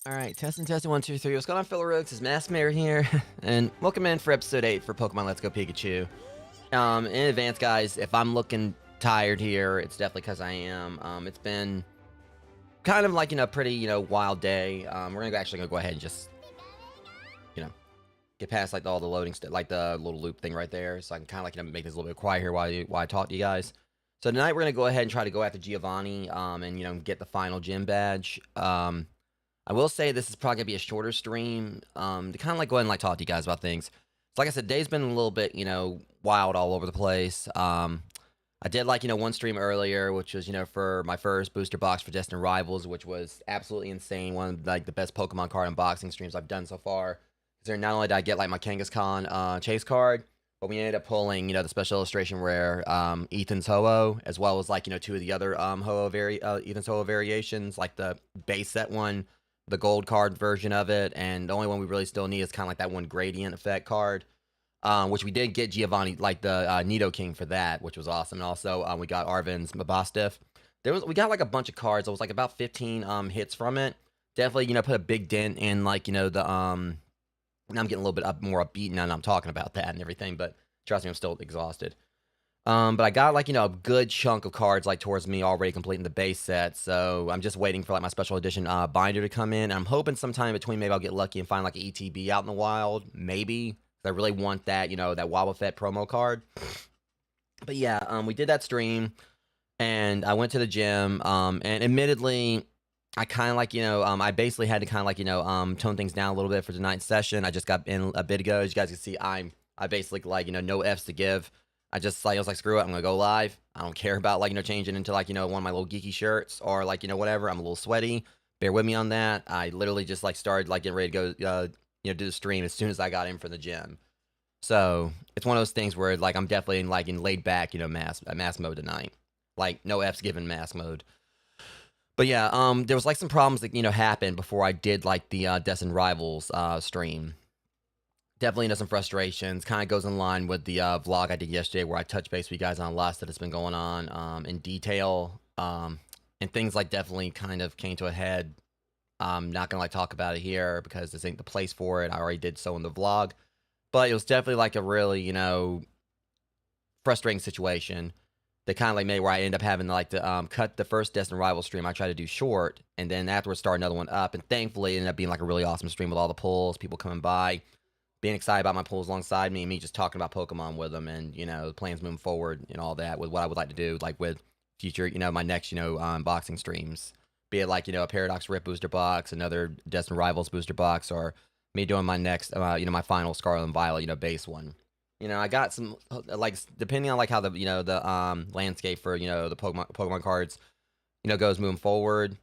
Alright, testing, 1, 2, 3. What's going on, fellow rogues? It's Maskmayor here, and welcome in for episode 8 for Pokemon Let's Go Pikachu. In advance, guys, if I'm looking tired here, it's definitely because I am. It's been kind of like, pretty, wild day. We're actually gonna go ahead and just, get past, like, all the loading stuff, like the little loop thing right there, so I can kind of, like, make this a little bit quiet here while I talk to you guys. So tonight, we're gonna go ahead and try to go after Giovanni, and, get the final gym badge. I will say this is probably going to be a shorter stream, to kind of like go ahead and like talk to you guys about things. So like I said, day's been a little bit, wild all over the place. I did like, one stream earlier, which was, for my first booster box for Destined Rivals, which was absolutely insane. One of like the best Pokemon card unboxing streams I've done so far. Because not only did I get like my Kangaskhan chase card, but we ended up pulling, the special illustration rare Ethan's Ho-Oh, as well as like, 2 of the other Ethan's Ho-Oh variations, like the base set one, the gold card version of it, and the only one we really still need is kind of like that one gradient effect card, which we did get Giovanni, like the Nidoking for that, which was awesome. And also we got Arvin's Mabastiff. We got like a bunch of cards. It was like about 15 hits from it. Definitely, put a big dent in like, the I'm getting a little bit more upbeat now and I'm talking about that and everything, but trust me, I'm still exhausted. But I got like, a good chunk of cards like towards me already completing the base set. So I'm just waiting for like my special edition binder to come in. And I'm hoping sometime between maybe I'll get lucky and find like an ETB out in the wild. Maybe. I really want that, that Wobbuffet promo card. But yeah, we did that stream and I went to the gym. And admittedly, I kind of like, I basically had to kind of like, tone things down a little bit for tonight's session. I just got in a bit ago. As you guys can see, I basically like, no F's to give. I was like, screw it, I'm gonna go live. I don't care about, like, changing into, like, one of my little geeky shirts or, like, whatever. I'm a little sweaty. Bear with me on that. I literally just, like, started, like, getting ready to go, do the stream as soon as I got in for the gym. So, it's one of those things where, like, I'm definitely in, like, in laid back, mask mode tonight. Like, no F's given mask mode. But, yeah, there was, like, some problems that, happened before I did, like, the Destined Rivals stream. Definitely into some frustrations. Kind of goes in line with the vlog I did yesterday where I touched base with you guys on a lot that has been going on in detail. and things like definitely kind of came to a head. I'm not gonna like talk about it here because this ain't the place for it. I already did so in the vlog, but it was definitely like a really, you know, frustrating situation that kind of like made where I end up having to like to cut the first Destined Rival stream I tried to do short, and then afterwards start another one up, and thankfully it ended up being like a really awesome stream with all the pulls, people coming by, being excited about my pulls alongside me, and me just talking about Pokemon with them, and you know, the plans moving forward and all that with what I would like to do, like with future, you know, my next, you know, unboxing streams, be it like, you know, a Paradox Rip booster box, another Destined Rivals booster box, or me doing my next, you know, my final Scarlet and Violet, you know, base one. You know, I got some, like, depending on like how the, you know, the landscape for, you know, the Pokemon cards, you know, goes moving forward.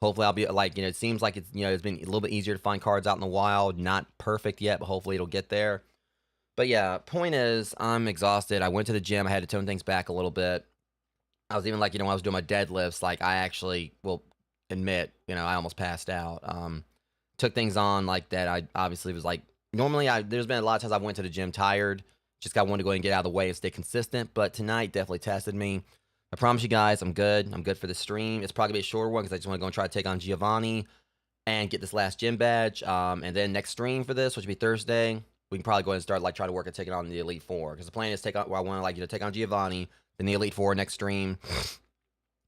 Hopefully I'll be like, you know, it seems like it's, you know, it's been a little bit easier to find cards out in the wild. Not perfect yet, but hopefully it'll get there. But yeah, point is, I'm exhausted. I went to the gym. I had to tone things back a little bit. I was even like, you know, when I was doing my deadlifts, like I actually will admit, you know, I almost passed out. Took things on like that. I obviously was like, normally there's been a lot of times I went to the gym tired. Just got one to go ahead and get out of the way and stay consistent. But tonight definitely tested me. I promise you guys, I'm good. I'm good for the stream. It's probably going to be a shorter one because I just want to go and try to take on Giovanni and get this last gym badge. And then next stream for this, which will be Thursday, we can probably go ahead and start like try to work at taking on the Elite Four. Because the plan is take on, well, I want to like, you know, take on Giovanni, then the Elite Four next stream.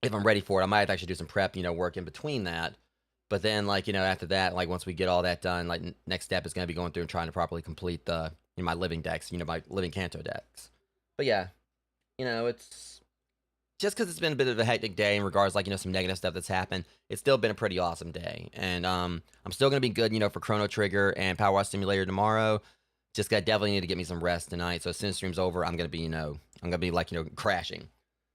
If I'm ready for it, I might actually do some prep, you know, work in between that. But then, like, you know, after that, like, once we get all that done, like, next step is going to be going through and trying to properly complete the, you know, my living decks, you know, my living Kanto decks. But yeah, you know, it's just because it's been a bit of a hectic day in regards, like, you know, some negative stuff that's happened. It's still been a pretty awesome day. And I'm still going to be good, you know, for Chrono Trigger and Power Wash Simulator tomorrow. Just got definitely need to get me some rest tonight. So as soon as stream's over, I'm going to be, you know, I'm going to be, like, you know, crashing.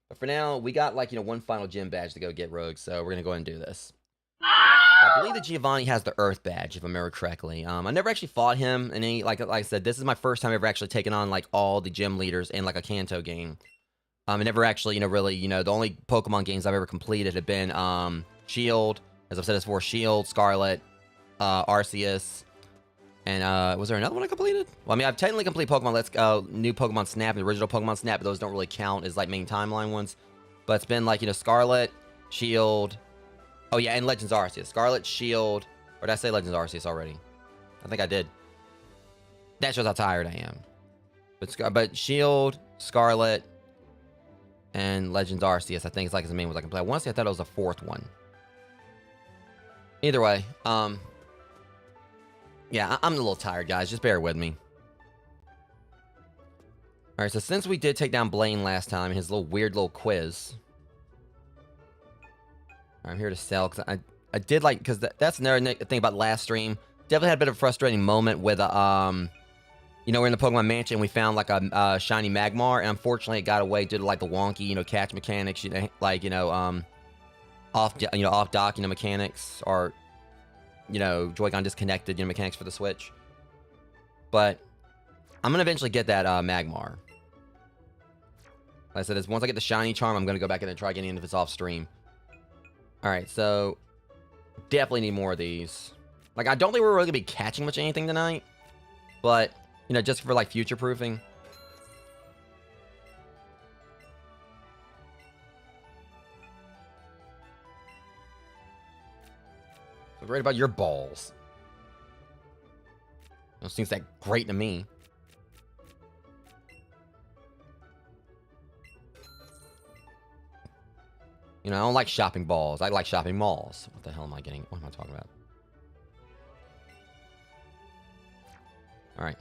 But for now, we got, like, you know, one final gym badge to go get, Rogue. So we're going to go ahead and do this. I believe that Giovanni has the Earth badge, if I remember correctly. I never actually fought him in any, like I said, this is my first time ever actually taking on, like, all the gym leaders in, like, a Kanto game. I never actually, you know, really, you know, the only Pokemon games I've ever completed have been, Shield, as I've said this before, Shield, Scarlet, Arceus, and, was there another one I completed? Well, I mean, I've technically completed Pokemon Let's Go, new Pokemon Snap, and the original Pokemon Snap, but those don't really count as, like, main timeline ones. But it's been, like, you know, Scarlet, Shield, oh, yeah, and Legends Arceus. Scarlet, Shield, or did I say Legends Arceus already? I think I did. That shows how tired I am. But Shield, Scarlet, and Legends Arceus, I think it's like the main ones I can play. I want to say I thought it was the fourth one. Either way, yeah, I'm a little tired, guys. Just bear with me. Alright, so since we did take down Blaine last time, his little weird little quiz. I'm here to sell, because I did like, because that's another thing about last stream. Definitely had a bit of a frustrating moment with, you know, we're in the Pokemon Mansion, we found, like, a shiny Magmar, and unfortunately it got away due to, like, the wonky, you know, catch mechanics, you know, like, you know, off-dock, you know, mechanics, or, you know, Joy-Con disconnected, you know, mechanics for the Switch. But I'm going to eventually get that, Magmar. Like I said, once I get the shiny charm, I'm going to go back in and try getting it if it's off-stream. Alright, so definitely need more of these. Like, I don't think we're really going to be catching much anything tonight. But, you know, just for, like, future-proofing. So great about your balls. It seems that great to me. You know, I don't like shopping balls. I like shopping malls. What the hell am I getting? What am I talking about? Alright.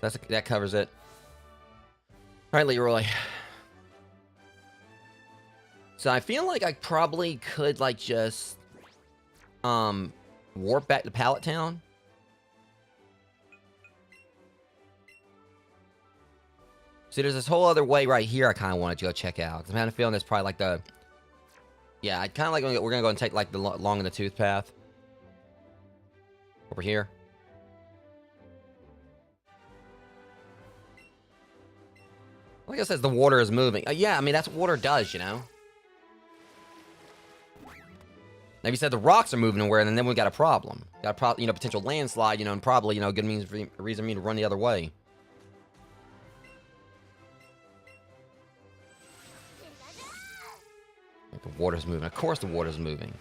That covers it. Alright, Leroy. So I feel like I probably could, like, just warp back to Pallet Town. See, there's this whole other way right here I kind of wanted to go check out. Because I'm having a feeling there's probably, like, the... Yeah, I kind of like... We're going to go and take, like, the long in the tooth path. Over here. Like I said, the water is moving. Yeah, I mean, that's what water does, you know? Now, if you said the rocks are moving nowhere, then we got a problem. Got a you know, potential landslide, you know, and probably, you know, good reason for me to run the other way. The water's moving. Of course the water's moving.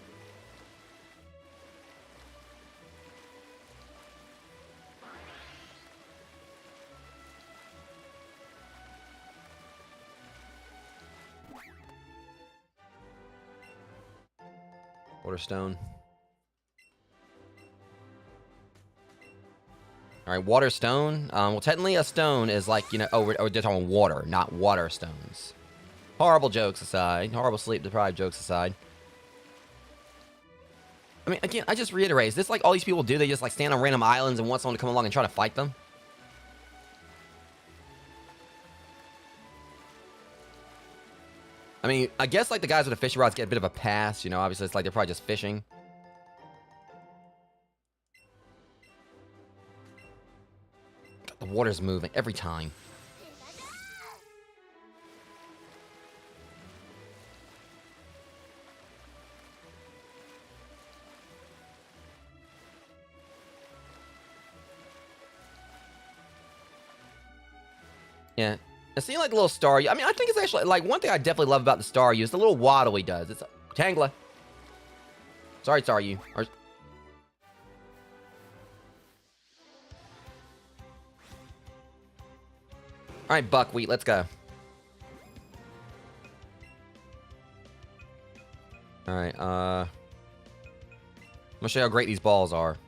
Waterstone. Alright, water stone. Well, technically a stone is like, you know... Oh, we're just talking water, not water stones. Horrible jokes aside. Horrible sleep-deprived jokes aside. I mean, again, I just reiterate. Is this like all these people do? They just like stand on random islands and want someone to come along and try to fight them? I mean, I guess like the guys with the fishing rods get a bit of a pass. You know, obviously it's like they're probably just fishing. The water's moving every time. Yeah. It seems like a little star. I mean, I think it's actually, like, one thing I definitely love about the Staryu is the little waddle he does. It's Tangela. Sorry, Staryu. Alright, Buckwheat, let's go. Alright, I'm gonna show you how great these balls are.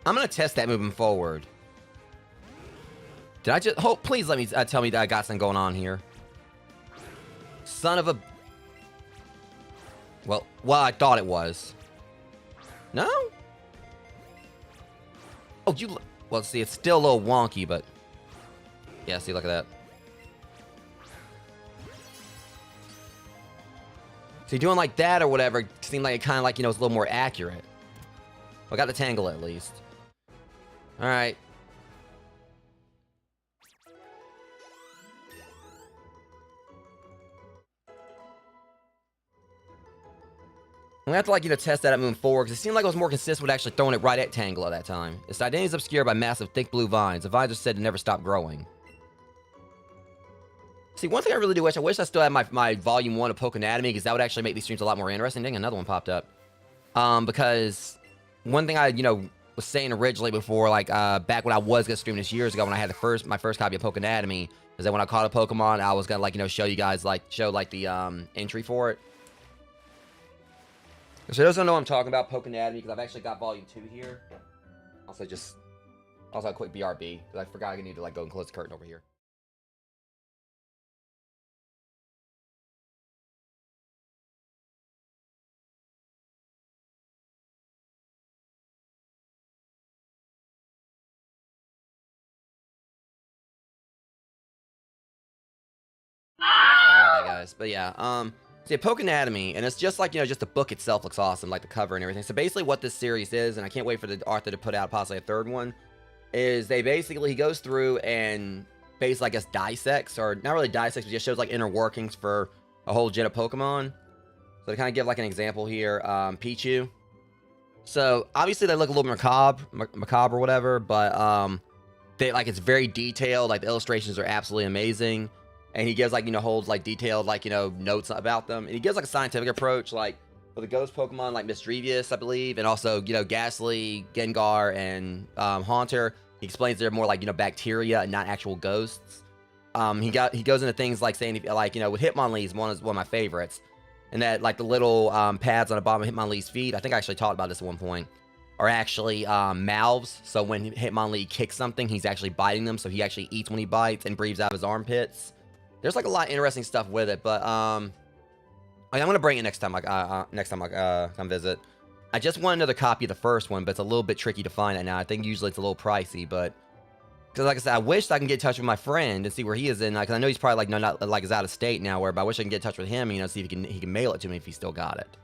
I'm gonna test that moving forward. Did I just... Oh, please let me tell me that I got something going on here. Son of a... Well, I thought it was. No? Oh, you... Well, see, it's still a little wonky, but... Yeah, see, look at that. See, doing like that or whatever seemed like it kind of like, you know, it's a little more accurate. I got the Tangle at least. Alright. I'm gonna have to, like, you know, test that out moving forward, because it seemed like I was more consistent with actually throwing it right at Tangle at that time. Its identity is obscured by massive, thick blue vines. The vines are said to never stop growing. See, one thing I really do wish, I still had my Volume 1 of Pokeanatomy, because that would actually make these streams a lot more interesting. Dang, another one popped up. Because one thing I, you know, was saying originally before, like, back when I was gonna stream this years ago, when I had my first copy of Pokeanatomy, is that when I caught a Pokemon, I was gonna, like, you know, show you guys, like, the, entry for it. So those don't know what I'm talking about, Pokeanatomy, because I've actually got Volume 2 here. Also a quick BRB, because I forgot I need to, like, go and close the curtain over here. Sorry about that, guys. But yeah, so yeah, Pokeanatomy, and it's just like, you know, just the book itself looks awesome, like the cover and everything. So basically what this series is, and I can't wait for the author to put out possibly a third one, is he goes through and basically, I guess, dissects, or not really dissects, but just shows like inner workings for a whole gen of Pokemon. So to kind of give like an example here, Pichu. So obviously they look a little macabre or whatever, but it's very detailed, like the illustrations are absolutely amazing. And he gives, like, you know, holds, like, detailed, like, you know, notes about them. And he gives, like, a scientific approach, like, for the ghost Pokemon, like Misdreavus, I believe. And also, you know, Ghastly, Gengar, and Haunter. He explains they're more, like, you know, bacteria and not actual ghosts. He goes into things like saying, like, you know, with Hitmonlee's one of my favorites. And that, like, the little pads on the bottom of Hitmonlee's feet, I think I actually talked about this at one point, are actually mouths. So when Hitmonlee kicks something, he's actually biting them. So he actually eats when he bites and breathes out of his armpits. There's like a lot of interesting stuff with it, but I'm gonna bring it next time I come visit. I just want another copy of the first one, but it's a little bit tricky to find it now. I think usually it's a little pricey, but because like I said, I wish I can get in touch with my friend and see where he is in. Because I know he's probably like not like is out of state now. But I wish I can get in touch with him, you know, see if he can mail it to me if he still got it.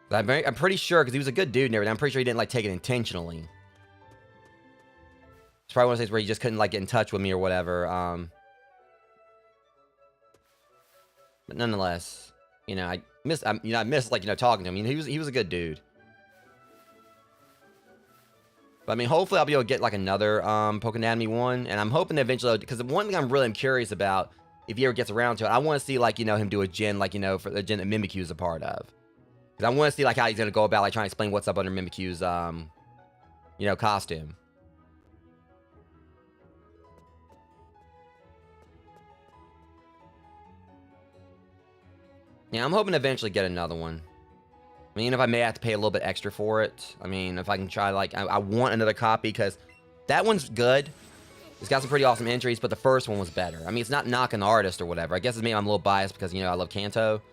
But I'm pretty sure because he was a good dude and everything. I'm pretty sure he didn't like take it intentionally. It's probably one of those things where he just couldn't like get in touch with me or whatever. But nonetheless, you know, I miss like, you know, talking to him. I mean, he was a good dude. But I mean, hopefully I'll be able to get like another Pokénatomy one, and I'm hoping that eventually, because the one thing I'm really curious about, if he ever gets around to it, I want to see like him do a gen like for the gen that Mimikyu is a part of, because I want to see like how he's gonna go about like trying to explain what's up under Mimikyu's costume. Yeah, I'm hoping to eventually get another one. I mean, if I may have to pay a little bit extra for it. I mean, if I can try, like, I want another copy, because that one's good. It's got some pretty awesome entries, but the first one was better. I mean, it's not knocking the artist or whatever. I guess it's maybe I'm a little biased because, I love Kanto.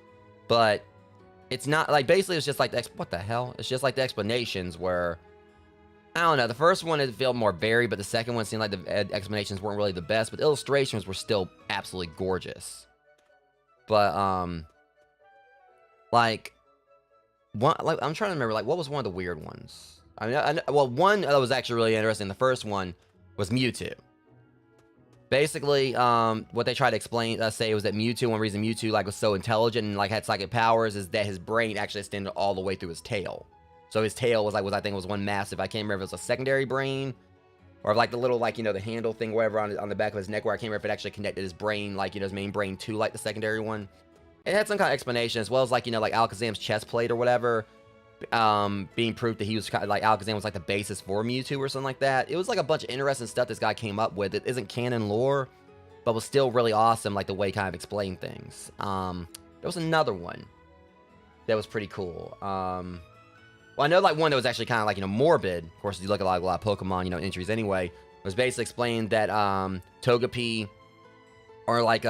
But it's not, like, basically it's just like, what the hell? It's just like the explanations where, I don't know, the first one it felt more varied, but the second one seemed like the explanations weren't really the best, but the illustrations were still absolutely gorgeous. But, like... I'm trying to remember, like, what was one of the weird ones? I mean, well, one that was actually really interesting, the first one, was Mewtwo. Basically, what they tried to explain, say, was that Mewtwo, one reason Mewtwo, like, was so intelligent and, like, had psychic powers is that his brain actually extended all the way through his tail. So his tail was, like, I think was one massive, I can't remember if it was a secondary brain, or, like, the little, like, the handle thing, whatever, on the back of his neck, where I can't remember if it actually connected his brain, like, his main brain to, like, the secondary one. It had some kind of explanation, as well as, like, like, Alakazam's chest plate or whatever, being proof that he was kind of, like, Alakazam was, like, the basis for Mewtwo or something like that. It was, like, a bunch of interesting stuff this guy came up with. It isn't canon lore, but was still really awesome, like, the way he kind of explained things. There was another one that was pretty cool. Well, I know, like, one that was actually kind of, like, morbid. Of course, if you look at, like, a lot of Pokemon, entries anyway, was basically explained that, Togepi, or, like,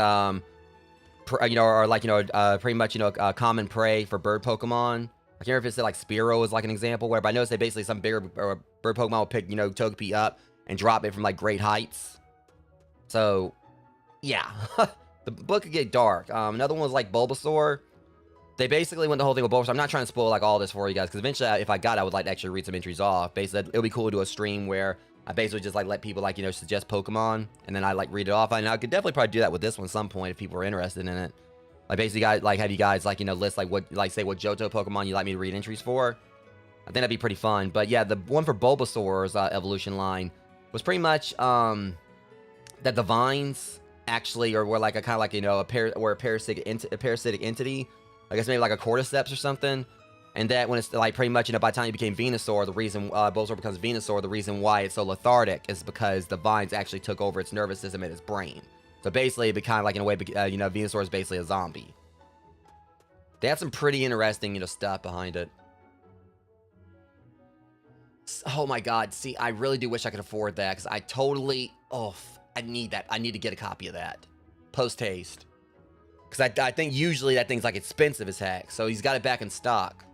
pretty much, a common prey for bird Pokemon. I can't remember if it said, like, Spearow is, like, an example, where, but I noticed they basically, some bigger bird Pokemon will pick, Togepi up and drop it from, like, great heights. So, yeah. The book could get dark. Another one was, like, Bulbasaur. They basically went the whole thing with Bulbasaur. I'm not trying to spoil, like, all this for you guys, because eventually, if I would like to actually read some entries off. Basically, it would be cool to do a stream where I basically just, like, let people, like, suggest Pokemon, and then I, like, read it off. And I could definitely probably do that with this one at some point if people are interested in it. Like, basically, guys, like, have you guys, like, list, like, what, like, say what Johto Pokemon you'd like me to read entries for. I think that'd be pretty fun. But, yeah, the one for Bulbasaur's evolution line was pretty much, that the vines actually were like a kind of like, a parasitic entity. I guess maybe like a cordyceps or something. And that when it's like pretty much, by the time you became Venusaur, the reason Bulbasaur becomes Venusaur, the reason why it's so lethargic is because the vines actually took over its nervous system and its brain. So basically, it became like, in a way, Venusaur is basically a zombie. They had some pretty interesting, stuff behind it. Oh my god, see, I really do wish I could afford that, because I totally, I need that. I need to get a copy of that. Post-haste. Because I think usually that thing's, like, expensive as heck, so he's got it back in stock.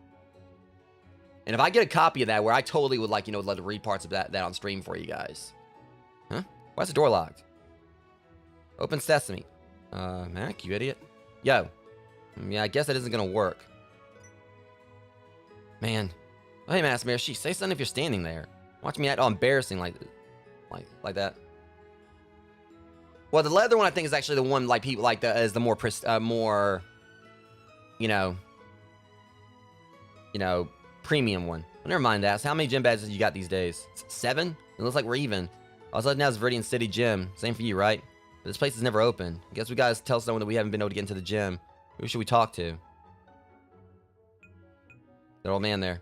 And if I get a copy of that, where I totally would, like, let to read parts of that on stream for you guys. Huh? Why is the door locked? Open sesame. Mac, you idiot. Yo. Yeah, I guess that isn't gonna work. Man. Oh, hey, Maskmare, she say something if you're standing there. Watch me act all embarrassing like that. Well, the leather one I think is actually the one, like, people like that is the more premium one. Well, never mind that. So how many gym badges you got these days? 7? It looks like we're even. All of a sudden now it's Viridian City Gym. Same for you, right? But this place is never open. I guess we gotta tell someone that we haven't been able to get into the gym. Who should we talk to? That old man there.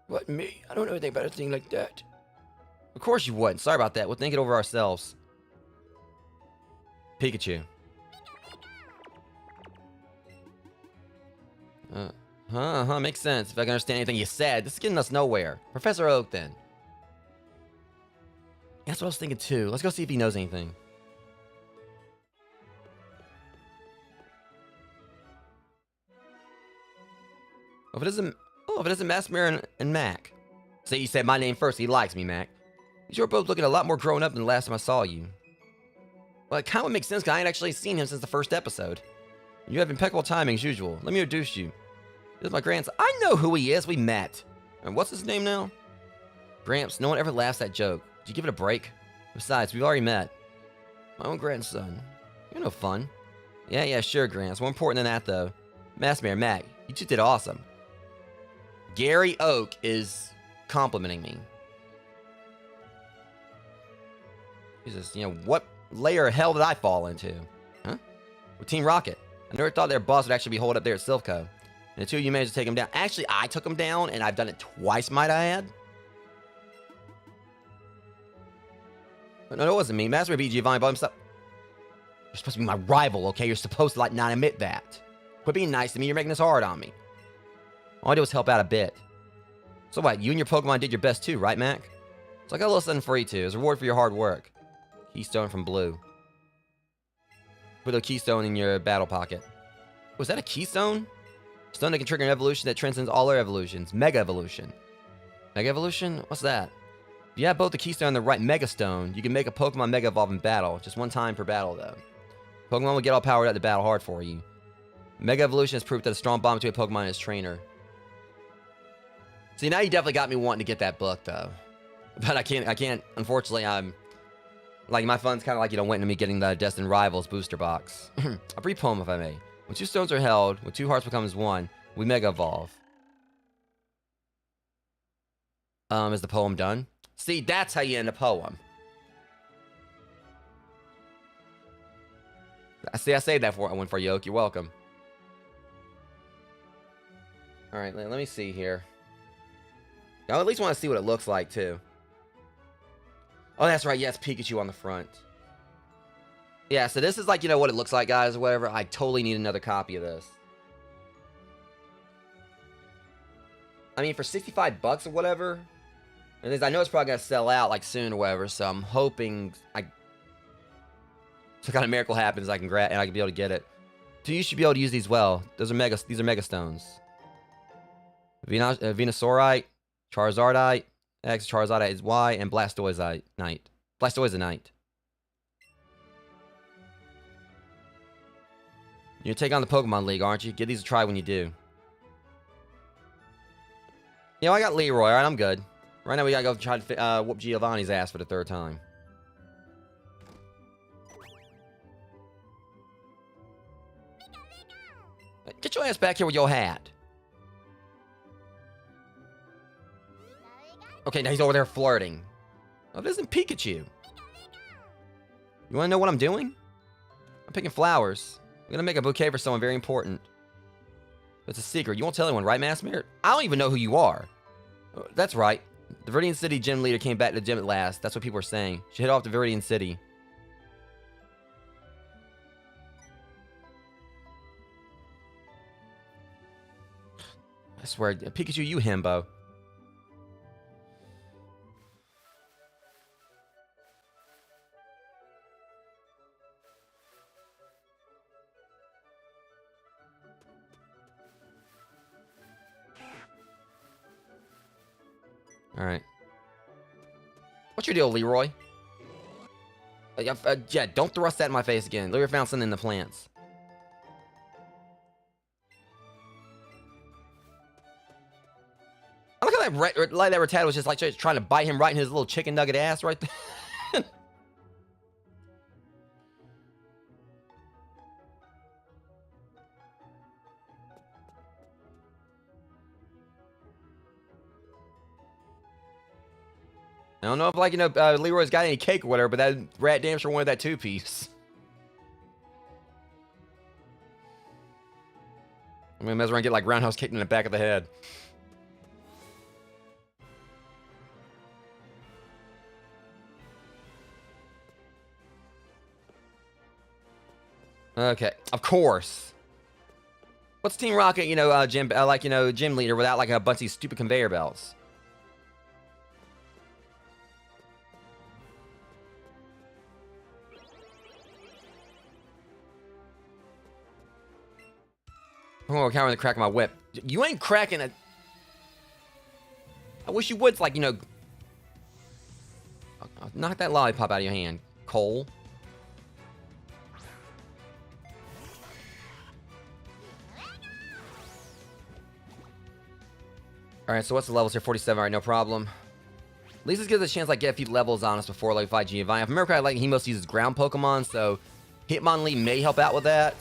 What, me? I don't know anything about a thing like that. Of course you wouldn't. Sorry about that. We'll think it over ourselves. Pikachu. Makes sense. If I can understand anything you said, this is getting us nowhere. Professor Oak, then. That's what I was thinking, too. Let's go see if he knows anything. If it isn't Maskmare and Mac. Say you said my name first. He likes me, Mac. You're both looking a lot more grown up than the last time I saw you. Well, it kind of makes sense because I ain't actually seen him since the first episode. You have impeccable timing as usual. Let me introduce you. This is my grandson. I know who he is. We met. And what's his name now? Gramps, no one ever laughs at joke. Did you give it a break? Besides, we've already met. My own grandson. You're no fun. Yeah, sure, Gramps. More important than that, though. Maskmare, Mac, you two did awesome. Gary Oak is complimenting me. Jesus, what layer of hell did I fall into? Huh? With Team Rocket. I never thought their boss would actually be holed up there at Silpho. And the two of you managed to take him down. Actually, I took him down, and I've done it twice, might I add. But no, it wasn't me. Master beat Giovanni by himself. You're supposed to be my rival, okay? You're supposed to, not admit that. Quit being nice to me. You're making this hard on me. All I did was help out a bit. So what? You and your Pokemon did your best too, right, Mac? So I got a little something for you too. As a reward for your hard work. Keystone from Blue. Put a keystone in your battle pocket. Was that a keystone? Stone that can trigger an evolution that transcends all other evolutions. Mega Evolution. Mega Evolution? What's that? If you have both the keystone and the right Mega Stone, you can make a Pokemon Mega Evolve in battle. Just one time per battle, though. Pokemon will get all powered up to battle hard for you. Mega Evolution is proof that a strong bond between a Pokemon and its trainer. See, now you definitely got me wanting to get that book, though. But I can't, unfortunately, my funds kind of went into me getting the Destined Rivals booster box. A brief poem, if I may. When two stones are held, when two hearts become as one, we Mega Evolve. Is the poem done? See, that's how you end a poem. I saved that one for Yoke. You're welcome. Alright, let me see here. I at least want to see what it looks like, too. Oh, that's right. Yes, Pikachu on the front. Yeah, so this is what it looks like, guys, or whatever. I totally need another copy of this. I mean, for 65 bucks or whatever. I know it's probably going to sell out, soon or whatever, so I'm hoping some kind of miracle happens, I can grab and I can be able to get it. So you should be able to use these well. These are Mega Stones. Venusaurite, Charizardite, X, Charizardite is Y, and Blastoiseite. Blastoiseite. You're taking on the Pokemon League, aren't you? Give these a try when you do. I got Leroy. Alright, I'm good. Right now we gotta go try to whoop Giovanni's ass for the third time. Get your ass back here with your hat. Okay, now he's over there flirting. Oh, this isn't Pikachu. You wanna know what I'm doing? I'm picking flowers. I'm gonna make a bouquet for someone very important. It's a secret. You won't tell anyone, right, Massmere? I don't even know who you are. That's right. The Viridian City gym leader came back to the gym at last. That's what people are saying. She headed off to Viridian City. I swear, Pikachu, you himbo. Alright. What's your deal, Leroy? Yeah, don't thrust that in my face again. Leroy found something in the plants. I look at that Rattata was just trying to bite him right in his little chicken nugget ass right there. I don't know if, Leroy's got any cake or whatever, but that rat damn sure wanted that two-piece. I'm gonna mess around and get, roundhouse kicked in the back of the head. Okay, of course. What's Team Rocket, gym leader without, a bunch of these stupid conveyor belts? Oh, countering the crack of my whip. You ain't cracking it. I wish you would, knock that lollipop out of your hand, Cole. Alright, so what's the levels here? 47, alright, no problem. At least this gives us a chance to get a few levels on us before we fight Giovanni. If I remember correctly, he mostly uses ground Pokemon, so Hitmonlee may help out with that.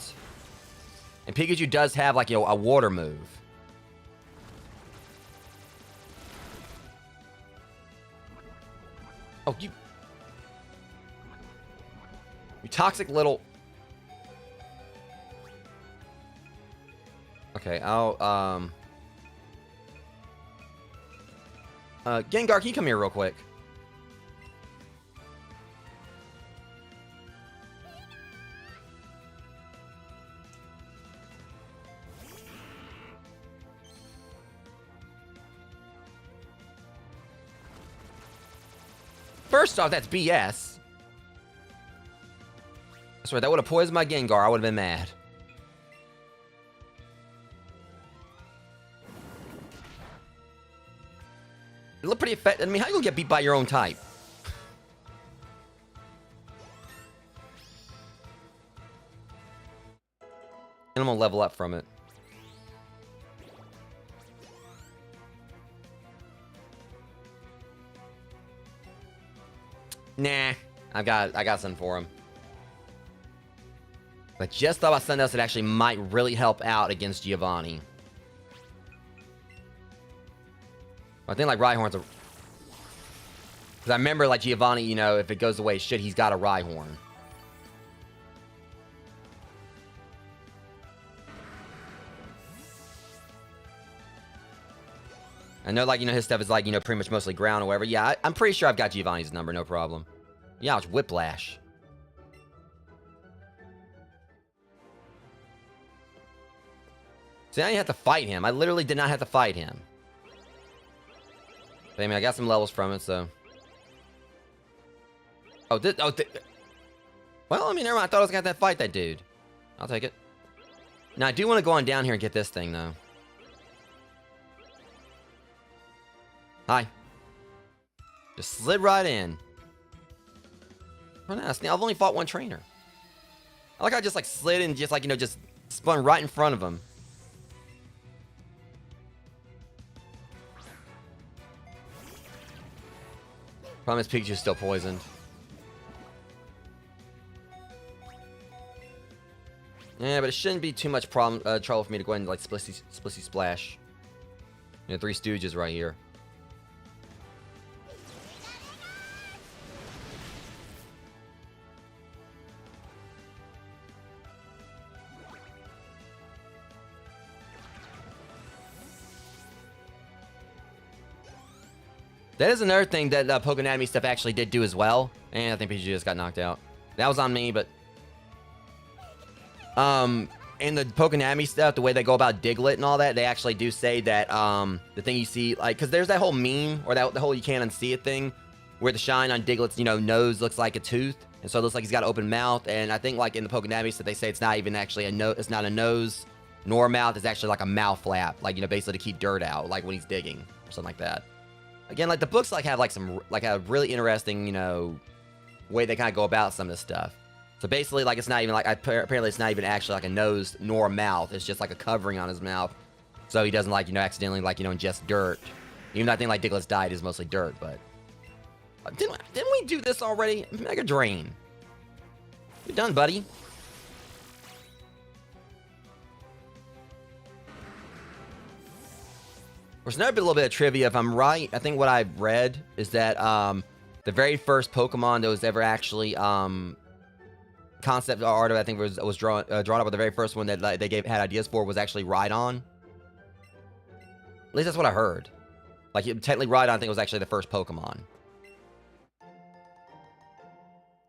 And Pikachu does have, a water move. Oh, you toxic little... Okay, I'll, Gengar, can you come here real quick? First off, that's BS. I swear, that would have poisoned my Gengar. I would have been mad. It looked pretty effective. I mean, how you gonna get beat by your own type? And I'm gonna level up from it. Nah, I got something for him. But just thought about something else that actually might really help out against Giovanni. I think like Rhyhorn's a... Because I remember like Giovanni, you know, if it goes away, shit, he's got a Rhyhorn. I know, like, you know, his stuff is like, you know, pretty much mostly ground or whatever. Yeah, I'm pretty sure I've got Giovanni's number, no problem. Yeah, it's Whiplash. See, I didn't have to fight him. I literally did not have to fight him. But, I mean, I got some levels from it, so... Oh, this... Oh, well, I mean, never mind. I thought I was going to have to fight that dude. I'll take it. Now, I do want to go on down here and get this thing, though. Hi. Just slid right in. I've only fought one trainer. I like how I just, like, slid and just, like, you know, just spun right in front of him. Problem is Pikachu's still poisoned. Yeah, but it shouldn't be too much trouble for me to go ahead and, like, Splissy Splash. You know, Three Stooges right here. That is another thing that Pokénami stuff actually did do as well. And I think Pikachu just got knocked out. That was on me, but... in the Pokénami stuff, the way they go about Diglett and all that, they actually do say that, the thing you see, like... Because there's that whole meme, or that the whole you can't unsee it thing, where the shine on Diglett's, you know, nose looks like a tooth. And so it looks like he's got an open mouth. And I think, like, in the Pokénami stuff, they say it's not even actually a nose... It's not a nose nor a mouth. It's actually like a mouth flap. Like, you know, basically to keep dirt out, like when he's digging, or something like that. Again, like, the books, like, have, like, some, like, a really interesting, you know, way they kind of go about some of this stuff. So, basically, like, it's not even, like, apparently it's not even actually, like, a nose nor a mouth. It's just, like, a covering on his mouth. So he doesn't, like, you know, accidentally, like, you know, ingest dirt. Even though I think, like, Diglett's diet is mostly dirt, but... Didn't we do this already? Mega Drain. You're done, buddy. There's another little bit of trivia, if I'm right. I think what I've read is that the very first Pokemon that was ever actually concept art, I think was drawn up. But the very first one that like, they had ideas for was actually Rhydon. At least that's what I heard. Like technically, Rhydon I think was actually the first Pokemon.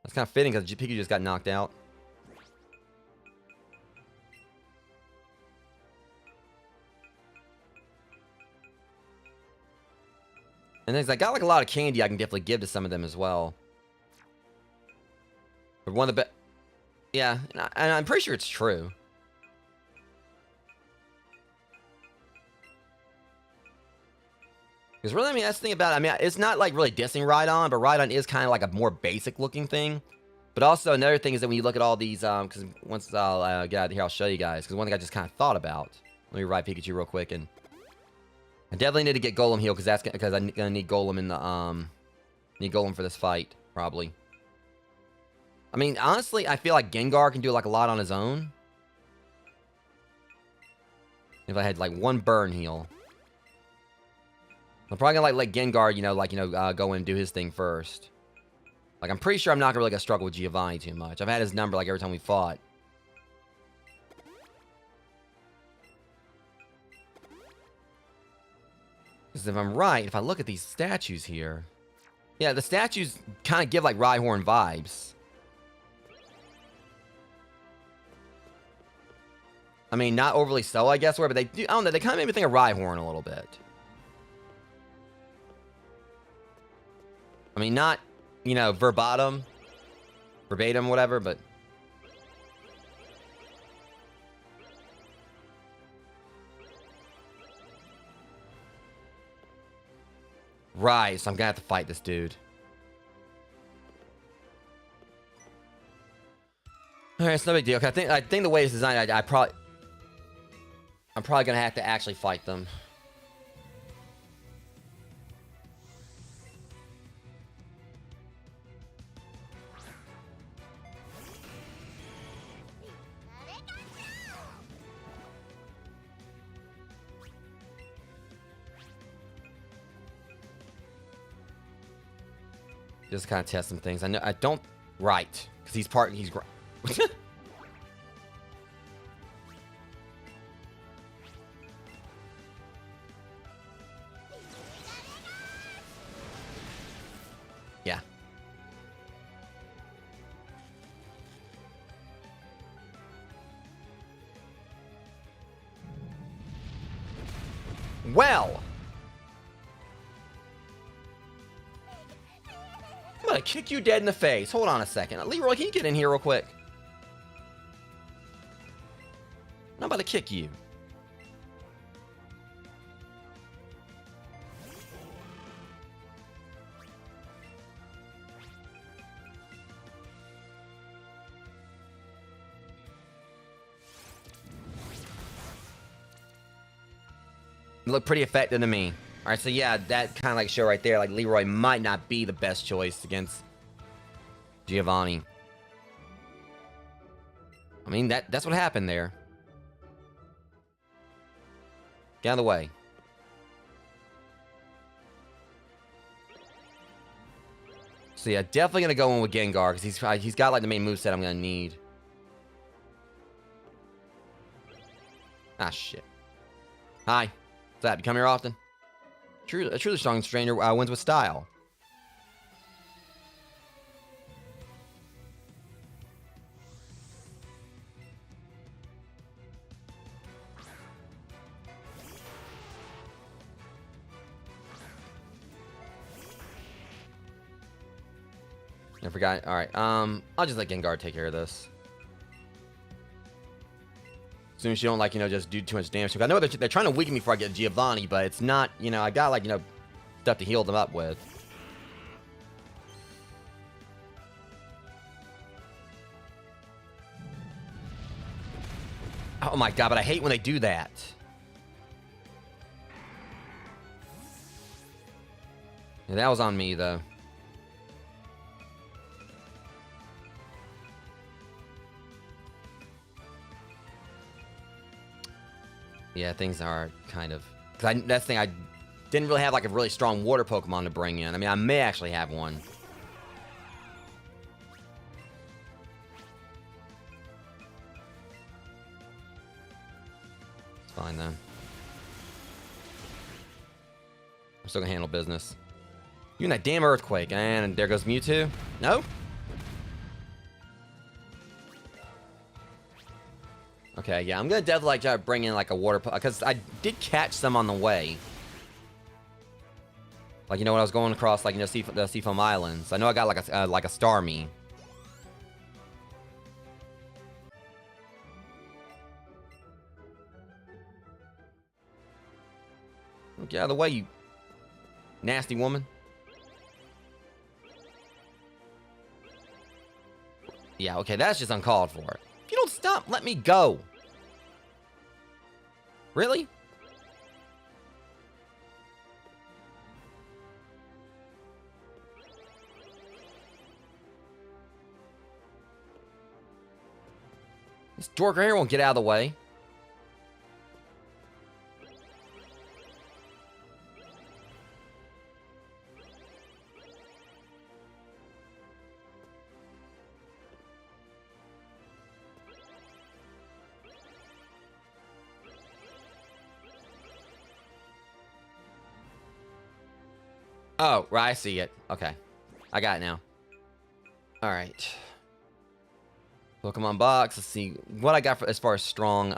That's kind of fitting because Pikachu just got knocked out. And I got like a lot of candy I can definitely give to some of them as well. But one of the best... Yeah, and I'm pretty sure it's true. Because really, I mean, that's the thing about it. I mean, it's not like really dissing Rhydon, but Rhydon is kind of like a more basic looking thing. But also another thing is that when you look at all these, because once I'll get out of here, I'll show you guys. Because one thing I just kind of thought about. Let me ride Pikachu real quick and... I definitely need to get Golem healed because I'm gonna need Golem in the need Golem for this fight probably. I mean, honestly, I feel like Gengar can do like a lot on his own. If I had like one burn heal, I'm probably gonna like let Gengar, go in and do his thing first. Like, I'm pretty sure I'm not really gonna struggle with Giovanni too much. I've had his number, like, every time we fought. Because if I'm right, if I look at these statues here... Yeah, the statues kind of give, like, Rhyhorn vibes. I mean, not overly so, I guess, but they do... I don't know, they kind of made me think of Rhyhorn a little bit. I mean, not, you know, verbatim, whatever, but... Right, so I'm gonna have to fight this dude. Alright, it's no big deal. I think the way it's designed, I'm probably gonna have to actually fight them. Just kind of test some things. I know I don't right because he's yeah. Well, I'm gonna kick you dead in the face. Hold on a second. Leroy, can you get in here real quick? I'm about to kick you. You look pretty effective to me. Alright, so yeah, that kind of like show right there, like Leroy might not be the best choice against Giovanni. I mean, that's what happened there. Get out of the way. So yeah, definitely gonna go in with Gengar, because he's got like the main moveset I'm gonna need. Ah, shit. Hi. What's that? You come here often? A truly strong stranger wins with style. I forgot. Alright, I'll just let Gengar take care of this. As soon as you don't, like, you know, just do too much damage. I know they're trying to weaken me before I get Giovanni, but it's not, you know, I got, like, you know, stuff to heal them up with. Oh my god, but I hate when they do that. Yeah, that was on me, though. Yeah, things are kind of... Because that's the thing, I didn't really have, like, a really strong water Pokemon to bring in. I mean, I may actually have one. It's fine, though. I'm still gonna handle business. You and that damn Earthquake. And there goes Mewtwo. No? Okay, yeah, I'm gonna definitely like try to bring in like a water because I did catch some on the way. Like, you know, when I was going across, like, you know, the Seafoam Islands. I know I got like a Starmie. Get out of the way, you nasty woman. Yeah, okay, that's just uncalled for. If you don't stop, let me go. Really? This dork right here won't get out of the way. Oh, right, I see it. Okay. I got it now. Alright. Pokemon box. Let's see what I got for, as far as strong.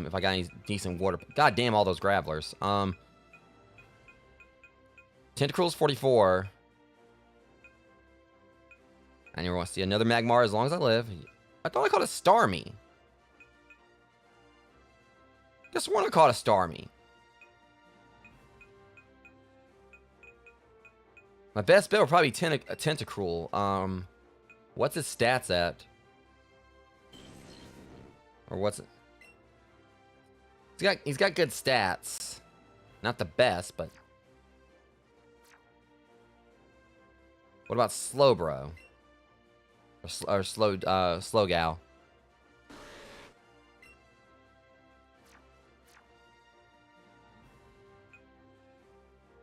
If I got any decent water. God damn, all those Gravelers. Tentacruel's 44. I never want to see another Magmar as long as I live. I thought I caught a Starmie. Just want to caught a Starmie. My best bet would probably be a Tentacruel. What's his stats at? Or what's it? He's got good stats. Not the best, but what about Slowbro? Or Slow Gal?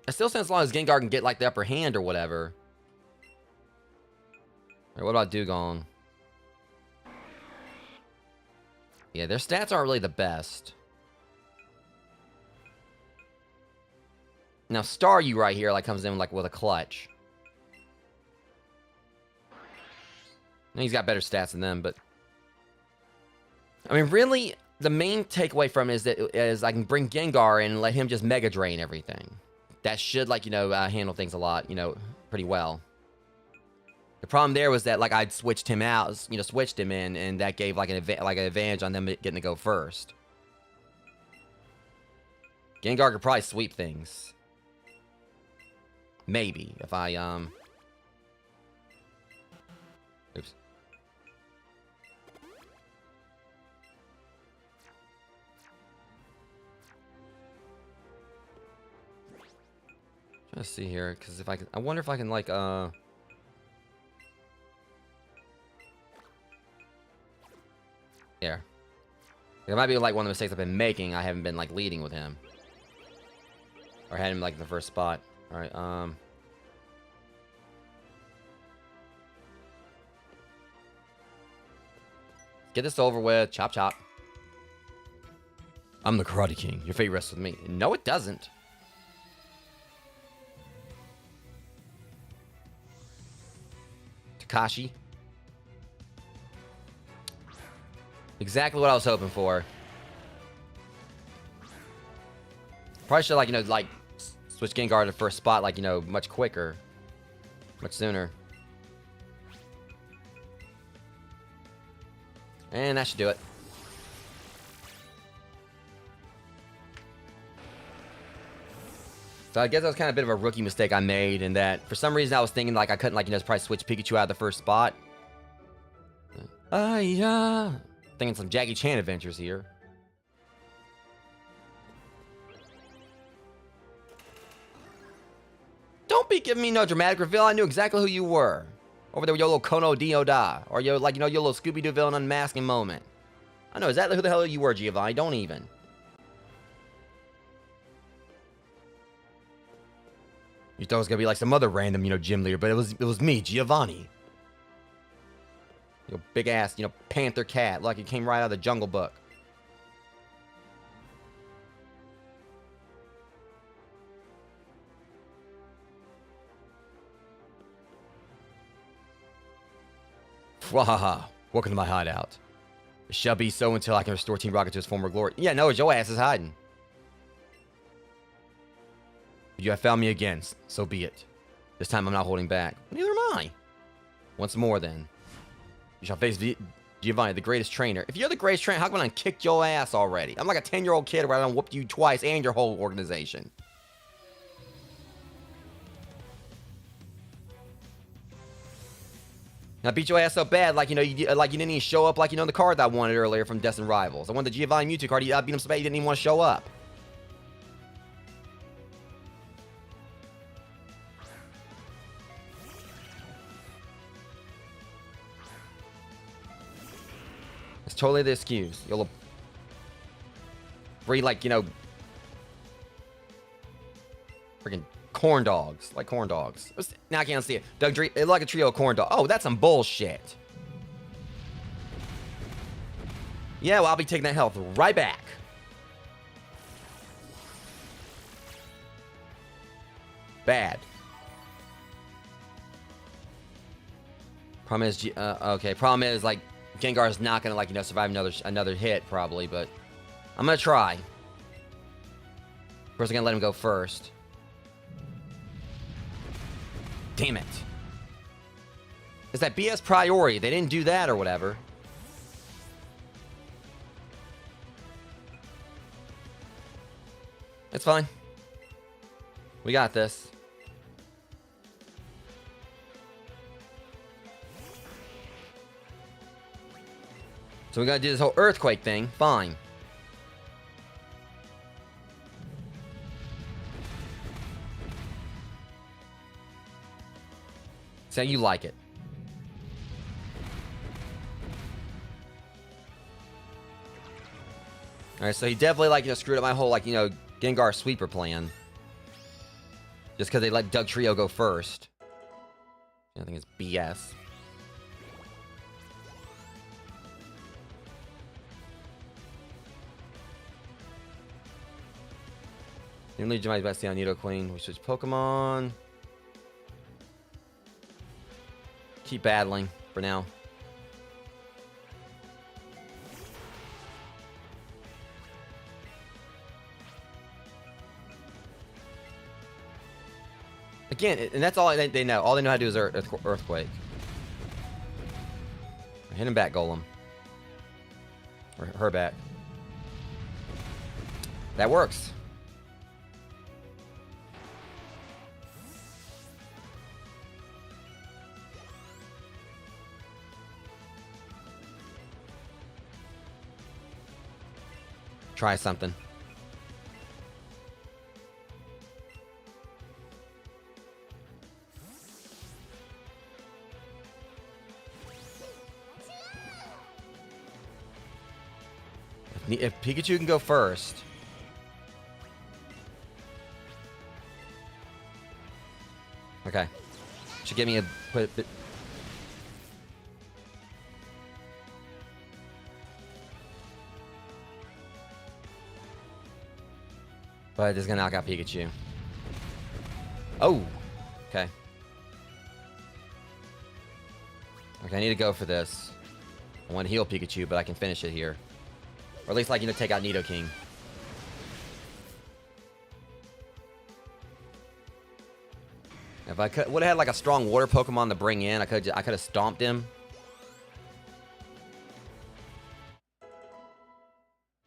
I still think as long as Gengar can get like the upper hand or whatever. Alright, what about Dugong? Yeah, their stats aren't really the best. Now Staryu right here like comes in like with a clutch. And he's got better stats than them, but I mean, really, the main takeaway from it is I can bring Gengar in and let him just Mega Drain everything. That should, like, you know, handle things a lot, you know, pretty well. The problem there was that, like, I'd switched him out, you know, switched him in, and that gave, like, an advantage on them getting to go first. Gengar could probably sweep things. Maybe, if I, Oops. Trying to see here, because if I wonder if I can, like, here. It might be, like, one of the mistakes I've been making. I haven't been, like, leading with him. Or had him, like, in the first spot. Alright, get this over with. Chop, chop. I'm the Karate King. Your fate rests with me. No, it doesn't. Takashi. Exactly what I was hoping for. Probably should, like, you know, like, switch Gengar to the first spot, like, you know, much quicker. Much sooner. And that should do it. So I guess that was kind of a bit of a rookie mistake I made, in that for some reason I was thinking like I couldn't, like, you know, probably switch Pikachu out of the first spot. Thinking some Jackie Chan adventures here. Don't be giving me no dramatic reveal. I knew exactly who you were. Over there with your little Kono Dio-Da. Or your, like, you know, your little Scooby-Doo villain unmasking moment. I know exactly who the hell you were, Giovanni. Don't even. You thought it was gonna be like some other random, you know, gym leader, but it was me, Giovanni. You know, big ass, you know, panther cat, like it came right out of the Jungle Book. Wahaha, welcome to my hideout. It shall be so until I can restore Team Rocket to his former glory. Yeah, no, your ass is hiding. You have found me again, so be it. This time I'm not holding back. Neither am I. Once more, then. You shall face Giovanni, the greatest trainer. If you're the greatest trainer, how come I done kicked your ass already? I'm like a 10-year-old kid where I done whooped you twice and your whole organization. And I beat your ass so bad, like, you know, you didn't even show up, like, you know, the card that I wanted earlier from Destined Rivals. I wanted the Giovanni Mewtwo card. I beat him so bad you didn't even want to show up. It's totally the excuse. You'll breed, like, you know, freaking corn dogs. Like corn dogs. Now I can't see it. Doug Dree, it looked like a trio of corn dogs. Oh, that's some bullshit. Yeah, well, I'll be taking that health right back. Bad. Problem is, okay. Problem is, like, Gengar's not gonna, like, you know, survive another hit probably, but I'm gonna try. Of course, I'm gonna let him go first. Damn it! It's that BS priority. They didn't do that or whatever. It's fine. We got this. So we gotta do this whole earthquake thing. Fine. So you like it. Alright, so he definitely, like, you know, screwed up my whole, like, you know, Gengar sweeper plan. Just because they let Doug Trio go first. I think it's BS. You lead my best on Nido Queen. We switch Pokemon. Keep battling for now. Again, and that's all they know. All they know how to do is Earthquake. Hit him back, Golem. Or her back. That works. Try something. If Pikachu can go first. Okay. Should give me a bit. But it's gonna knock out Pikachu. Oh! Okay. Okay, I need to go for this. I want to heal Pikachu, but I can finish it here. Or at least, like, you know, take out Nidoking. If I would have had, like, a strong water Pokemon to bring in, I could have stomped him.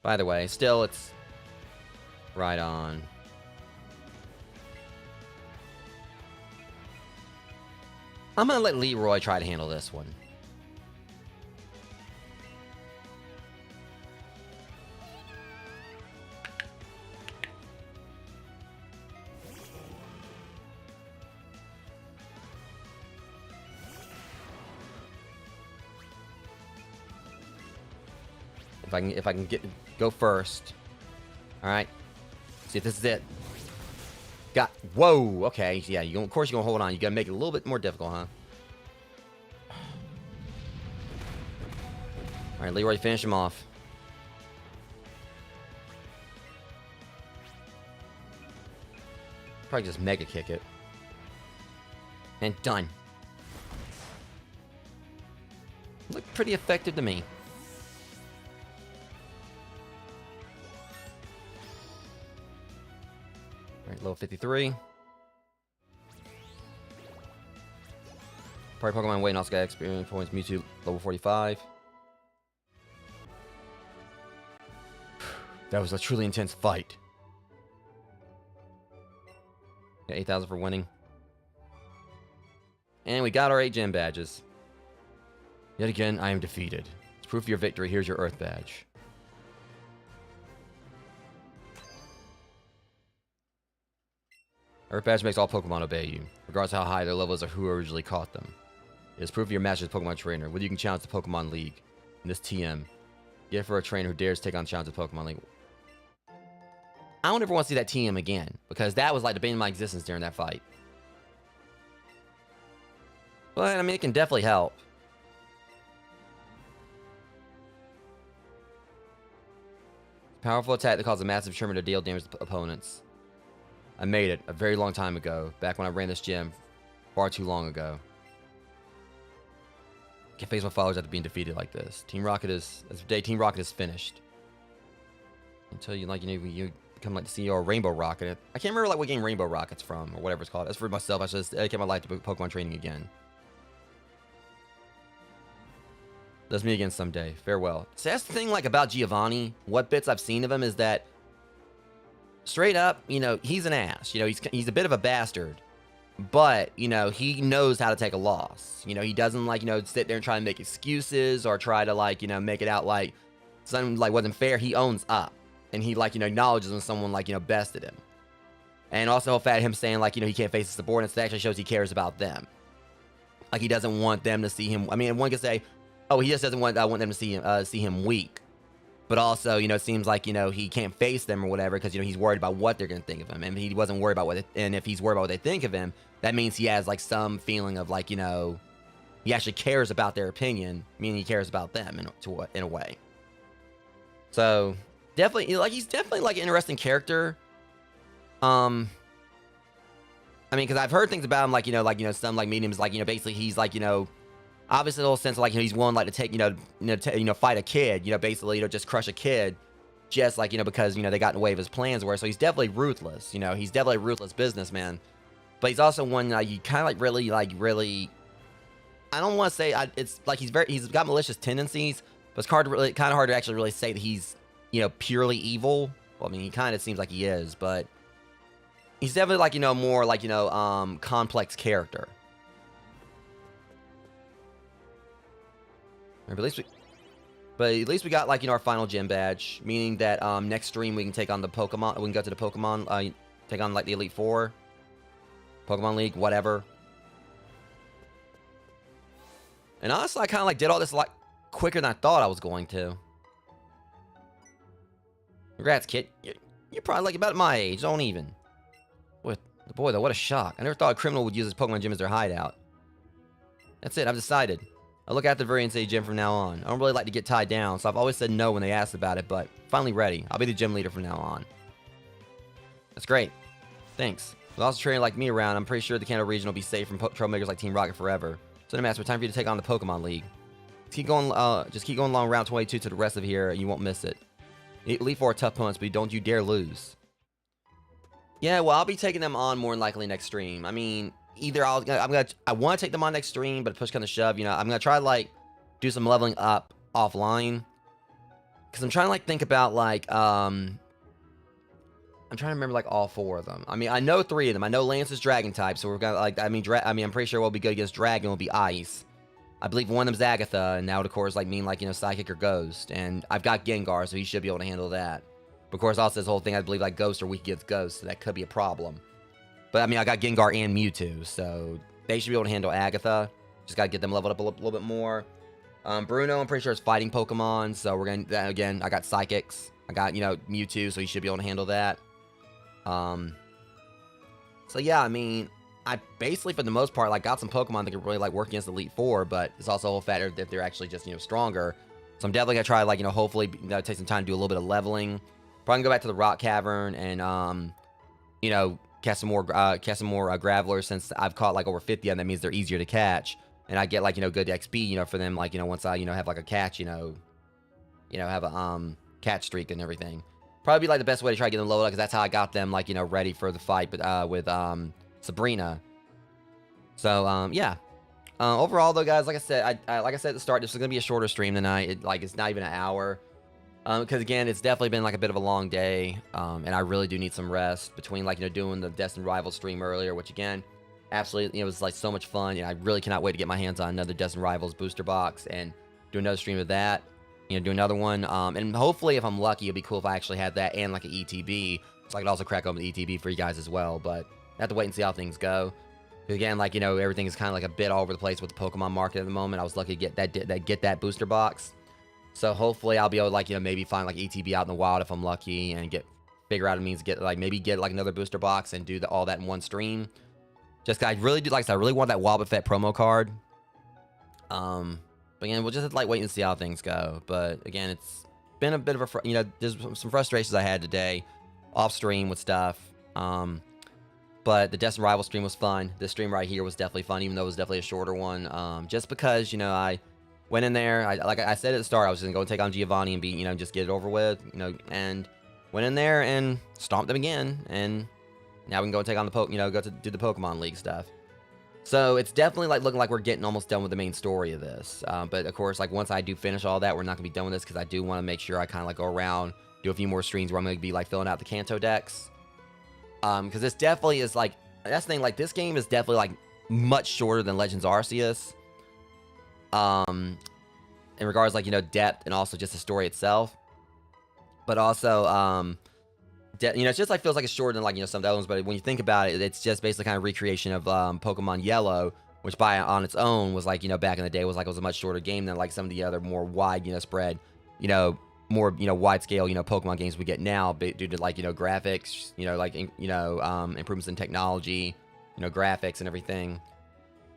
By the way, still, it's right on. I'm gonna let Leroy try to handle this one. If I can go first. All right. See if this is it. Whoa. Okay. Yeah. Of course you're gonna hold on. You gotta make it a little bit more difficult, huh? All right, Leroy, finish him off. Probably just Mega Kick it. And done. Looked pretty effective to me. Alright, level 53. Probably Pokemon Way and also got experience points. Mewtwo, level 45. That was a truly intense fight. Got 8,000 for winning. And we got our 8 gym badges. Yet again, I am defeated. As proof of your victory, here's your Earth badge. Earth badge makes all Pokemon obey you, regardless of how high their levels or who originally caught them. It is proof of your master's Pokemon trainer, whether you can challenge the Pokemon League. In this TM, get it for a trainer who dares take on challenge of the Pokemon League. I don't ever want to see that TM again, because that was like the bane of my existence during that fight. But, I mean, it can definitely help. Powerful attack that causes a massive tremor to deal damage to opponents. I made it a very long time ago, back when I ran this gym, far too long ago. Can't face my followers after being defeated like this. Team Rocket is Team Rocket is finished. Until you you become like the CEO of Rainbow Rocket. I can't remember like what game Rainbow Rocket's from or whatever it's called. As for myself, I should just dedicate my life to Pokemon training again. Let's meet again someday. Farewell. So that's the thing like about Giovanni. What bits I've seen of him is that straight up, he's an ass. He's a bit of a bastard. But, he knows how to take a loss. He doesn't sit there and try to make excuses or try to make it out like something wasn't fair. He owns up. And he acknowledges when someone bested him. And also him saying he can't face his subordinates, that actually shows he cares about them. Like he doesn't want them to see him. I mean, one could say, oh, he just doesn't want them to see him weak. But also, it seems like, he can't face them or whatever because, he's worried about what they're going to think of him. And he wasn't worried about and if he's worried about what they think of him, that means he has some feeling of he actually cares about their opinion, meaning he cares about them in a way. So definitely, he's definitely an interesting character. I mean, because I've heard things about him, some mediums, basically he's obviously the whole sense of he's willing to take fight a kid, basically just crush a kid, just because they got in the way of his plans. So he's definitely ruthless. He's definitely a ruthless businessman, but he's also one you kind of really I don't want to say it's he's got malicious tendencies, but it's kind of hard to actually really say that he's purely evil. Well, I mean, he kind of seems like he is, but he's definitely more complex character. But at least we got our final gym badge, meaning that next stream we can take on the Pokemon. We can go to the Pokemon, take on the Elite Four, Pokemon League, whatever. And honestly, I kind of did all this quicker than I thought I was going to. Congrats, kid. You're probably about my age, don't even. Boy, though, what a shock! I never thought a criminal would use this Pokemon gym as their hideout. That's it. I've decided. I'll look after the Variant City gym from now on. I don't really like to get tied down, so I've always said no when they asked about it, but finally ready. I'll be the gym leader from now on. That's great. Thanks. With also training like me around, I'm pretty sure the Kanto region will be safe from troublemakers like Team Rocket forever. So, no matter, time for you to take on the Pokemon League. Just keep going along Route 22 to the rest of here, and you won't miss it. Elite Four are tough opponents, but don't you dare lose. Yeah, well, I'll be taking them on more than likely next stream. I mean, either I want to take them on next stream, but push comes to shove, I'm gonna try to do some leveling up offline, because I'm trying to think about I'm trying to remember all four of them. I mean, I know three of them. I know Lance is Dragon type, so we're gonna I'm pretty sure we'll be good against Dragon. Will be Ice. I believe one of them's Agatha, and that would of course mean Psychic or Ghost, and I've got Gengar, so he should be able to handle that. But of course, also this whole thing, I believe Ghost are weak against Ghost, so that could be a problem. But I mean, I got Gengar and Mewtwo, so they should be able to handle Agatha. Just gotta get them leveled up a little bit more. Bruno, I'm pretty sure is fighting Pokemon, so we're gonna again. I got Psychics. I got Mewtwo, so he should be able to handle that. So yeah, I mean, I basically for the most part got some Pokemon that can really work against the Elite Four, but it's also a whole factor that they're actually just stronger. So I'm definitely gonna try hopefully take some time to do a little bit of leveling. Probably gonna go back to the Rock Cavern and catch some more Gravelers, since I've caught over 50 of them. That means they're easier to catch, and I get good XP for them once I have a catch have a catch streak and everything. Probably be the best way to try to get them loaded up, because that's how I got them ready for the fight, but with Sabrina. So yeah. Overall though, guys, like I said at the start, this is gonna be a shorter stream tonight. It's not even an hour. Because again, it's definitely been a bit of a long day, and I really do need some rest between doing the Destined Rivals stream earlier, which again, absolutely, it was so much fun, and I really cannot wait to get my hands on another Destined Rivals booster box and do another stream of that, do another one, and hopefully, if I'm lucky, it'd be cool if I actually had that and an ETB, so I could also crack open the ETB for you guys as well, but I have to wait and see how things go. Again, everything is kind of a bit all over the place with the Pokemon market at the moment. I was lucky to get that booster box. So hopefully I'll be able to maybe find ETB out in the wild if I'm lucky, and figure out a means to get maybe get another booster box and do all that in one stream. Just I really do I really want that Wobbuffet promo card. But again, we'll just have to wait and see how things go. But again, it's been a bit of a there's some frustrations I had today off stream with stuff. But the Destined Rival stream was fun. This stream right here was definitely fun, even though it was definitely a shorter one. Just because I went in there. Like I said at the start, I was just gonna go and take on Giovanni and be, you know, just get it over with, you know, and went in there and stomped him again. And now we can go and take on the go to do the Pokemon League stuff. So it's definitely like looking like we're getting almost done with the main story of this. But of course, like once I do finish all that, we're not gonna be done with this because I do want to make sure I kind of like go around, do a few more streams where I'm gonna be like filling out the Kanto decks. Because this definitely is like, that's the thing, like this game is definitely like much shorter than Legends Arceus. In regards like, you know, depth and also just the story itself. But also, you know, it's just like feels like it's shorter than like, you know, some of the other ones, but when you think about it, it's just basically kind of recreation of Pokemon Yellow, which on its own was like, you know, back in the day was like, it was a much shorter game than like some of the other more wide, you know, spread, you know, more, you know, wide scale, you know, Pokemon games we get now, but due to like, you know, graphics, you know, like, you know, improvements in technology, you know, graphics and everything.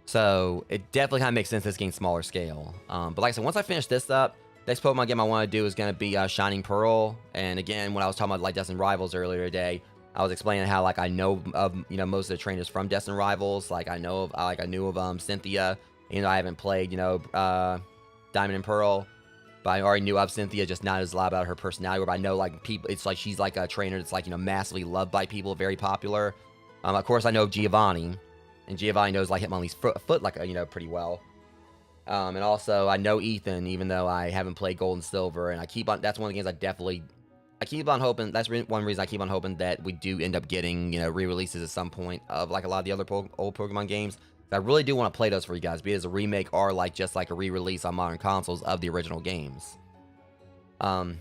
So it definitely kind of makes sense this game's smaller scale. But like I said, once I finish this up, next Pokemon game I want to do is going to be Shining Pearl. And again, when I was talking about like Destined Rivals earlier today, I was explaining how like I know of, you know, most of the trainers from Destined Rivals. Like I know of, like I knew of Cynthia. You know, I haven't played, you know, Diamond and Pearl, but I already knew of Cynthia, just not as loud about her personality. But I know like people, it's like she's like a trainer that's like, you know, massively loved by people, very popular. Of course, I know of Giovanni, and Giovanni knows like Hitmonlee's foot like, you know, pretty well. And also, I know Ethan, even though I haven't played Gold and Silver, and I keep on, that's one of the games I keep on hoping, that's one reason I keep on hoping that we do end up getting, you know, re-releases at some point of, like, a lot of the other old Pokemon games. I really do want to play those for you guys, be it as a remake or, like, just, like, a re-release on modern consoles of the original games. I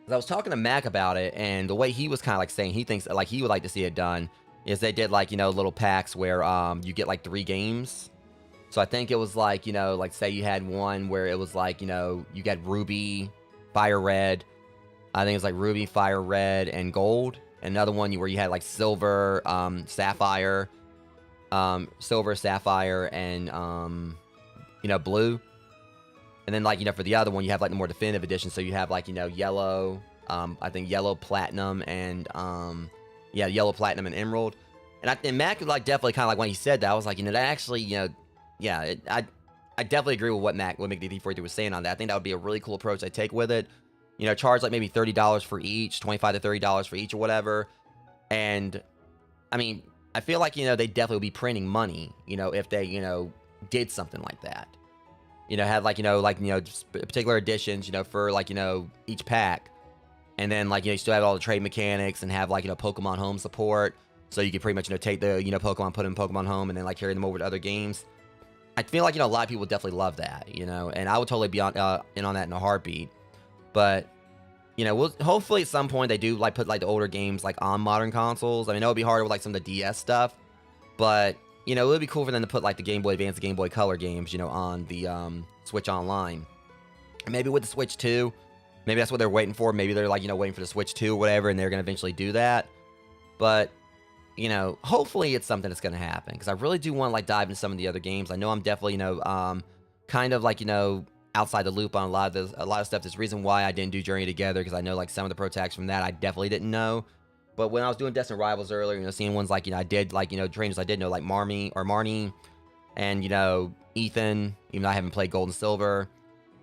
was talking to Mac about it, and the way he was kind of, like, saying he thinks, like, he would like to see it done is they did, like, you know, little packs where, you get, like, 3 games. So I think it was like, you know, like say you had one where it was like, you know, you got Ruby, Fire Red. I think it was like Ruby, Fire Red, and Gold. Another one where you had like Silver, Sapphire, Silver, Sapphire, and, you know, Blue. And then like, you know, for the other one, you have like the more definitive edition. So you have like, you know, Yellow, I think Yellow, Platinum, and, yeah, Yellow, Platinum, and Emerald. And Mac, like, definitely kind of like when he said that, I was like, you know, that actually, you know, yeah, I definitely agree with what McD43 was saying on that. I think that would be a really cool approach I take with it. You know, charge like maybe $30 for each, $25 to $30 for each or whatever. And, I mean, I feel like, you know, they definitely would be printing money, you know, if they, you know, did something like that. You know, had like, you know, particular editions, you know, for like, you know, each pack. And then like, you know, you still have all the trade mechanics and have like, you know, Pokemon Home support. So you can pretty much, you know, take the, you know, Pokemon, put them in Pokemon Home and then like carry them over to other games. I feel like, you know, a lot of people definitely love that, you know, and I would totally be in on that in a heartbeat. But, you know, hopefully at some point they do like put like the older games like on modern consoles. I mean, it would be harder with like some of the DS stuff, but, you know, it would be cool for them to put like the Game Boy Advance, the Game Boy Color games, you know, on the Switch Online. And maybe with the Switch 2, maybe that's what they're waiting for. Maybe they're like, you know, waiting for the Switch 2 or whatever, and they're going to eventually do that. But, you know, hopefully it's something that's going to happen, because I really do want to, like, dive into some of the other games. I know I'm definitely, you know, kind of, like, you know, outside the loop on a lot of stuff. There's a reason why I didn't do Journey Together, because I know, like, some of the pro tags from that I definitely didn't know. But when I was doing Destined Rivals earlier, you know, seeing ones like, you know, I did, like, you know, trainers I did know, like Marnie, and, you know, Ethan, even though I haven't played Gold and Silver,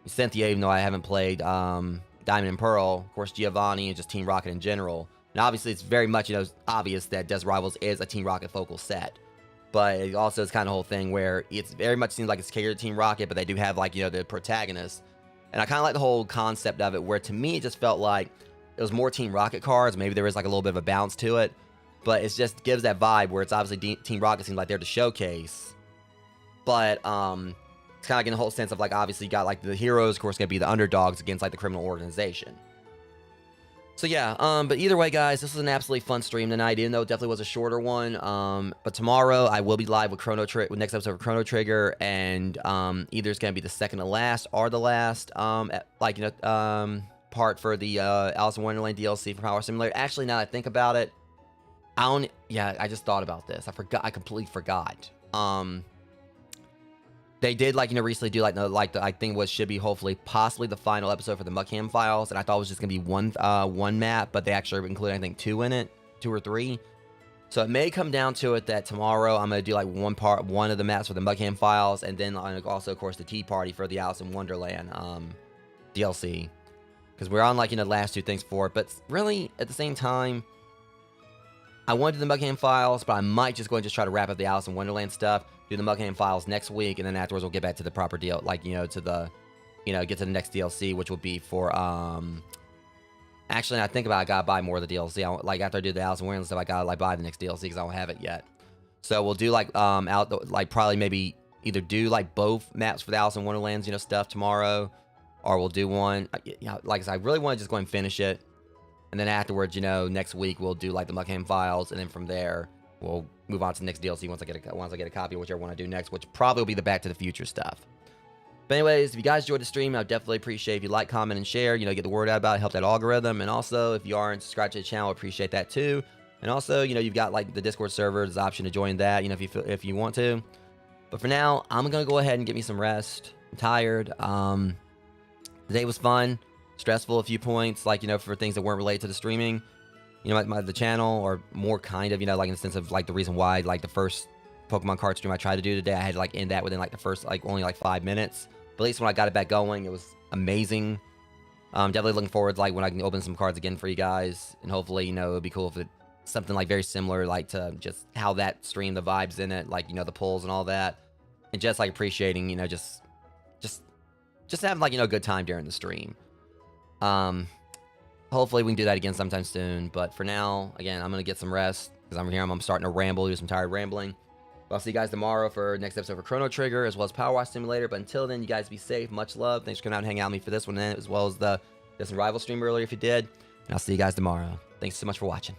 Cynthia, even though I haven't played Diamond and Pearl, of course, Giovanni, and just Team Rocket in general. And obviously, it's very much, you know, obvious that Destined Rivals is a Team Rocket focal set. But it also is kind of a whole thing where it's very much seems like it's catered to Team Rocket, but they do have, like, you know, the protagonist. And I kind of like the whole concept of it, where to me it just felt like it was more Team Rocket cards. Maybe there was like a little bit of a bounce to it, but it just gives that vibe where it's obviously Team Rocket seems like they're the showcase. But it's kind of like in the whole sense of, like, obviously you got like the heroes, of course, gonna be the underdogs against like the criminal organization. So yeah, but either way, guys, this was an absolutely fun stream tonight, even though it definitely was a shorter one. But tomorrow I will be live with with next episode of Chrono Trigger, and either it's gonna be the second to last or the last, like, you know, part for the Alice in Wonderland DLC for Power Simulator. Actually, now that I think about it, I just thought about this. I completely forgot. They did, like, you know, recently do, I think what should be hopefully possibly the final episode for the Muckham Files, and I thought it was just going to be one map, but they actually included, I think, 2 in it, 2 or 3. So it may come down to it that tomorrow I'm gonna do like one of the maps for the Buckingham Files, and then also of course the Tea Party for the Alice in Wonderland DLC, because we're on like the last 2 things for it. But really at the same time, I want to do the Buckingham Files, but I might just go and just try to wrap up the Alice in Wonderland stuff, do the Buckingham Files next week, and then afterwards we'll get back to the proper deal, like to the get to the next DLC, which will be for actually, I think about it, I gotta buy more of the DLC. Like after I do the Alice in Wonderland stuff, I gotta like buy the next DLC because I don't have it yet. So we'll do like probably maybe either do like both maps for the Alice in Wonderlands stuff tomorrow, or we'll do one. Like I said, I really want to just go and finish it, and then afterwards, next week we'll do like the Buckingham Files, and then from there we'll move on to the next DLC once I get a copy of whichever one I do next, which probably will be the Back to the Future stuff. But anyways, if you guys enjoyed the stream, I would definitely appreciate if you like, comment, and share. Get the word out about it, help that algorithm. And also, if you aren't subscribed to the channel, I appreciate that too. And also, you've got like the Discord server. There's an option to join that, if you want to. But for now, I'm gonna go ahead and get me some rest. I'm tired. The day was fun, stressful a few points, like for things that weren't related to the streaming. The channel, or more kind of, like in the sense of like the reason why, like the first Pokemon card stream I tried to do today, I had to like end that within like the first only like 5 minutes. But at least when I got it back going, it was amazing. Definitely looking forward to like when I can open some cards again for you guys, and hopefully it would be cool if it something like very similar, like to just how that stream, the vibes in it, like the pulls and all that, and just like appreciating just having like a good time during the stream. Hopefully we can do that again sometime soon. But for now, again, I'm gonna get some rest because I'm starting to ramble, do some tired rambling. I'll see you guys tomorrow for next episode for Chrono Trigger, as well as Power Wash Simulator. But until then, you guys be safe. Much love. Thanks for coming out and hanging out with me for this one, as well as the Distant Rival stream earlier if you did. And I'll see you guys tomorrow. Thanks so much for watching.